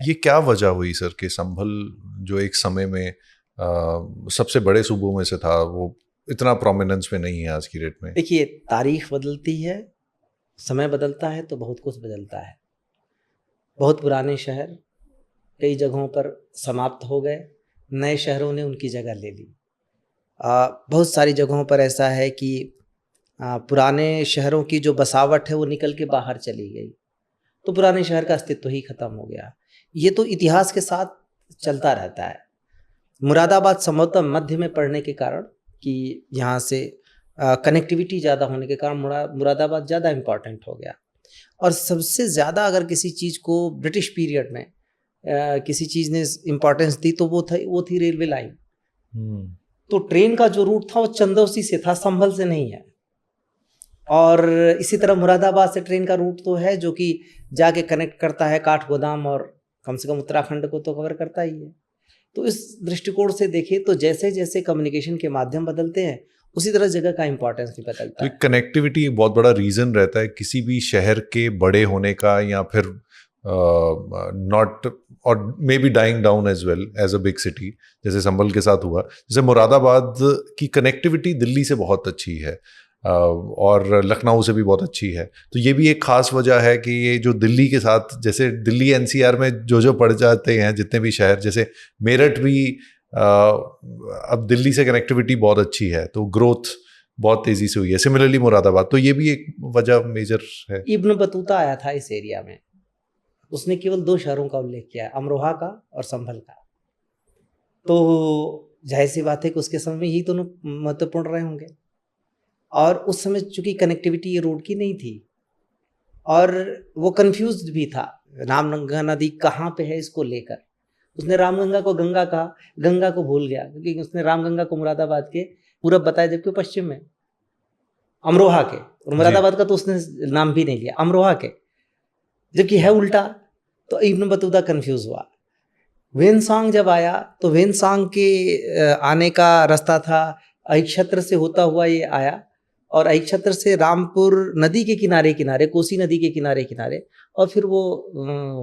ये क्या वजह हुई सर कि संभल जो एक समय में सबसे बड़े सूबों में से था वो इतना प्रोमिनेंस में नहीं है आज की डेट में? देखिए, तारीख बदलती है, समय बदलता है तो बहुत कुछ बदलता है। बहुत पुराने शहर कई जगहों पर समाप्त हो गए, नए शहरों ने उनकी जगह ले ली। बहुत सारी जगहों पर ऐसा है कि पुराने शहरों की जो बसावट है वो निकल के बाहर चली गई, तो पुराने शहर का अस्तित्व ही खत्म हो गया। ये तो इतिहास के साथ चलता रहता है। मुरादाबाद संभवतः मध्य में पड़ने के कारण कि यहाँ से कनेक्टिविटी ज़्यादा होने के कारण मुरादाबाद ज़्यादा इम्पॉर्टेंट हो गया। और सबसे ज़्यादा अगर किसी चीज़ को ब्रिटिश पीरियड में किसी चीज़ ने इम्पोर्टेंस दी तो वो थी रेलवे लाइन। तो ट्रेन का जो रूट था वो चंदौसी से था, संभल से नहीं है। और इसी तरह मुरादाबाद से ट्रेन का रूट तो है जो कि जाके कनेक्ट करता है काठगोदाम, और कम से कम उत्तराखंड को तो कवर करता ही है। तो इस दृष्टिकोण से देखें तो जैसे जैसे कम्युनिकेशन के माध्यम बदलते हैं उसी तरह जगह का इंपॉर्टेंस भी बदलता है। तो कनेक्टिविटी एक बहुत बड़ा रीजन रहता है किसी भी शहर के बड़े होने का, या फिर नॉट और may be dying down as well as a big city, जैसे संभल के साथ हुआ। जैसे मुरादाबाद की कनेक्टिविटी दिल्ली से बहुत अच्छी है और लखनऊ से भी बहुत अच्छी है। तो ये भी एक खास वजह है कि ये जो दिल्ली के साथ, जैसे दिल्ली एनसीआर में जो पड़ जाते हैं जितने भी शहर, जैसे मेरठ भी अब दिल्ली से कनेक्टिविटी बहुत अच्छी है, तो ग्रोथ बहुत तेजी से हुई है। सिमिलरली मुरादाबाद, तो ये भी एक वजह मेजर है। इब्न बतूता आया था इस एरिया में, उसने केवल 2 शहरों का उल्लेख किया है, अमरोहा का और संभल का। तो जाहिर सी बात है कि उसके समय में यही दोनों महत्वपूर्ण रहे होंगे। और उस समय चूंकि कनेक्टिविटी ये रोड की नहीं थी और वो कंफ्यूज्ड भी था, रामगंगा नदी कहाँ पे है इसको लेकर। उसने रामगंगा को गंगा कहा, गंगा को भूल गया, क्योंकि उसने रामगंगा को मुरादाबाद के पूरब बताया जबकि पश्चिम में अमरोहा के, और मुरादाबाद का तो उसने नाम भी नहीं लिया, अमरोहा के, जबकि है उल्टा। तो इब्न बतूता कंफ्यूज हुआ। वेनसांग जब आया तो वेनसांग के आने का रास्ता था अहिक्षत्र से होता हुआ ये आया, और अहिक्षत्र से रामपुर नदी के किनारे किनारे, कोसी नदी के किनारे किनारे, और फिर वो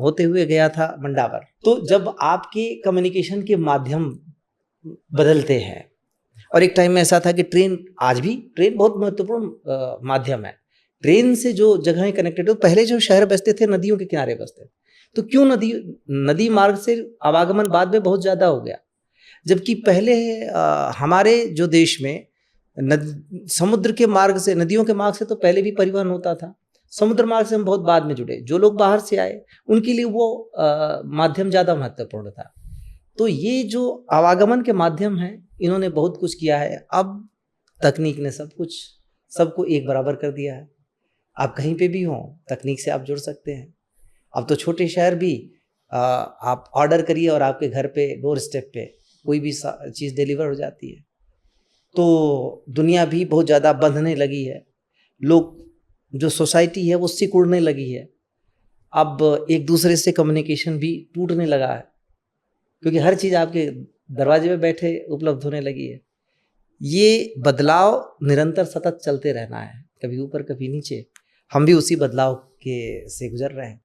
होते हुए गया था मंडावर। तो जब आपके कम्युनिकेशन के माध्यम बदलते हैं, और एक टाइम में ऐसा था कि ट्रेन, आज भी ट्रेन बहुत महत्वपूर्ण माध्यम है। ट्रेन से जो जगहें कनेक्टेड हो, पहले जो शहर बसते थे नदियों के किनारे बसते थे, तो क्यों नदी मार्ग से आवागमन बाद में बहुत ज़्यादा हो गया, जबकि पहले हमारे जो देश में समुद्र के मार्ग से, नदियों के मार्ग से तो पहले भी परिवहन होता था, समुद्र मार्ग से हम बहुत बाद में जुड़े। जो लोग बाहर से आए उनके लिए वो माध्यम ज़्यादा महत्वपूर्ण था। तो ये जो आवागमन के माध्यम हैं, इन्होंने बहुत कुछ किया है। अब तकनीक ने सबको एक बराबर कर दिया है। आप कहीं पे भी हों, तकनीक से आप जुड़ सकते हैं। अब तो छोटे शहर भी आप ऑर्डर करिए और आपके घर पे डोर स्टेप पे कोई भी चीज़ डिलीवर हो जाती है। तो दुनिया भी बहुत ज़्यादा बंधने लगी है, लोग, जो सोसाइटी है वो सिकुड़ने लगी है। अब एक दूसरे से कम्युनिकेशन भी टूटने लगा है, क्योंकि हर चीज़ आपके दरवाजे पे बैठे उपलब्ध होने लगी है। ये बदलाव निरंतर सतत चलते रहना है, कभी ऊपर कभी नीचे। हम भी उसी बदलाव के से गुजर रहे हैं।